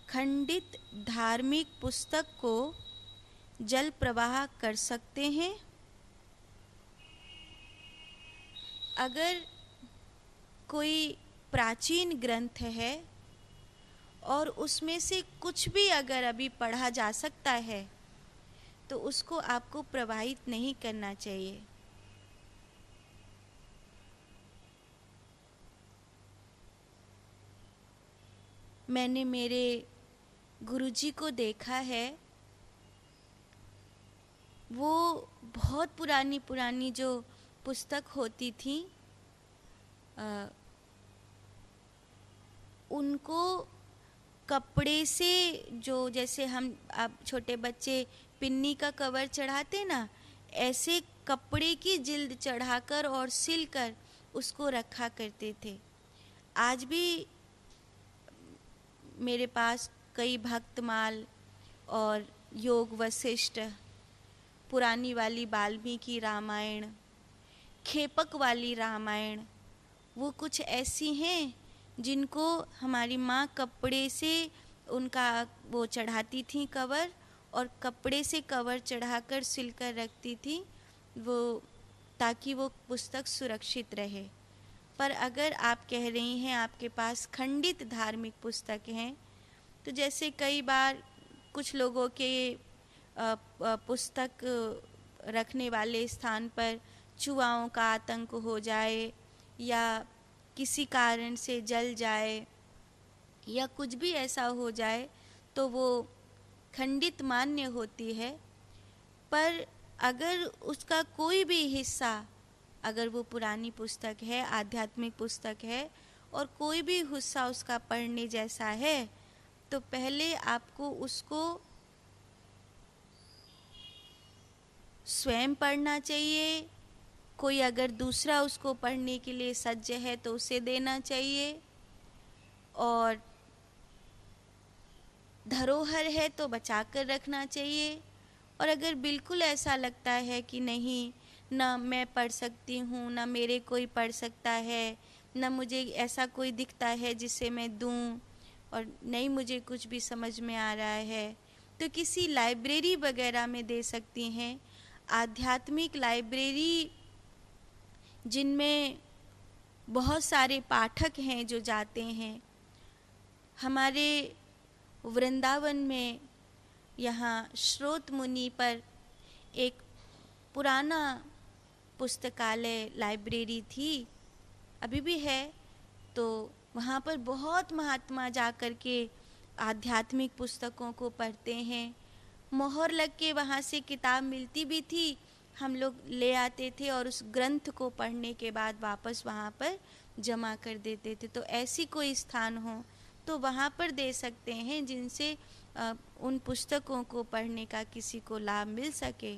खंडित धार्मिक पुस्तक को जल प्रवाह कर सकते हैं? अगर कोई प्राचीन ग्रंथ है और उसमें से कुछ भी अगर अभी पढ़ा जा सकता है तो उसको आपको प्रवाहित नहीं करना चाहिए। मैंने मेरे गुरुजी को देखा है, वो बहुत पुरानी पुरानी जो पुस्तक होती थी उनको कपड़े से, जो जैसे हम अब छोटे बच्चे पिन्नी का कवर चढ़ाते ना, ऐसे कपड़े की जिल्द चढ़ाकर और सिलकर उसको रखा करते थे। आज भी मेरे पास कई भक्तमाल और योग वशिष्ठ, पुरानी वाली वाल्मीकि रामायण, खेपक वाली रामायण, वो कुछ ऐसी हैं जिनको हमारी माँ कपड़े से उनका वो चढ़ाती थी कवर, और कपड़े से कवर चढ़ाकर सिलकर रखती थी वो, ताकि वो पुस्तक सुरक्षित रहे। पर अगर आप कह रही हैं आपके पास खंडित धार्मिक पुस्तक हैं, तो जैसे कई बार कुछ लोगों के पुस्तक रखने वाले स्थान पर चूहों का आतंक हो जाए या किसी कारण से जल जाए या कुछ भी ऐसा हो जाए तो वो खंडित मान्य होती है। पर अगर उसका कोई भी हिस्सा, अगर वो पुरानी पुस्तक है, आध्यात्मिक पुस्तक है, और कोई भी हिस्सा उसका पढ़ने जैसा है, तो पहले आपको उसको स्वयं पढ़ना चाहिए। कोई अगर दूसरा उसको पढ़ने के लिए सज्ज है तो उसे देना चाहिए, और धरोहर है तो बचा कर रखना चाहिए। और अगर बिल्कुल ऐसा लगता है कि नहीं, ना मैं पढ़ सकती हूँ, ना मेरे कोई पढ़ सकता है, ना मुझे ऐसा कोई दिखता है जिसे मैं दूँ, और नहीं मुझे कुछ भी समझ में आ रहा है, तो किसी लाइब्रेरी वगैरह में दे सकती हैं। आध्यात्मिक लाइब्रेरी जिनमें बहुत सारे पाठक हैं जो जाते हैं। हमारे वृंदावन में यहाँ श्रोत मुनि पर एक पुराना पुस्तकालय लाइब्रेरी थी, अभी भी है, तो वहाँ पर बहुत महात्मा जा कर के आध्यात्मिक पुस्तकों को पढ़ते हैं। मोहर लग के वहाँ से किताब मिलती भी थी, हम लोग ले आते थे और उस ग्रंथ को पढ़ने के बाद वापस वहाँ पर जमा कर देते थे। तो ऐसी कोई स्थान हो तो वहाँ पर दे सकते हैं जिनसे उन पुस्तकों को पढ़ने का किसी को लाभ मिल सके।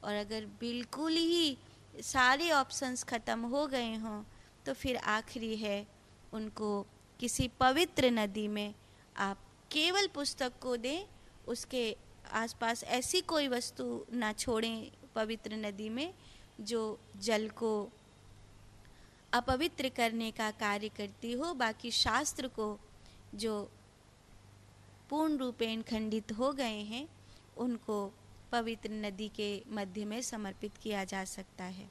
और अगर बिल्कुल ही सारे ऑप्शंस ख़त्म हो गए हों तो फिर आखिरी है, उनको किसी पवित्र नदी में आप केवल पुस्तक को दें, उसके आसपास ऐसी कोई वस्तु ना छोड़ें पवित्र नदी में जो जल को अपवित्र करने का कार्य करती हो। बाकी शास्त्र को जो पूर्ण रूपेण खंडित हो गए हैं उनको पवित्र नदी के मध्य में समर्पित किया जा सकता है।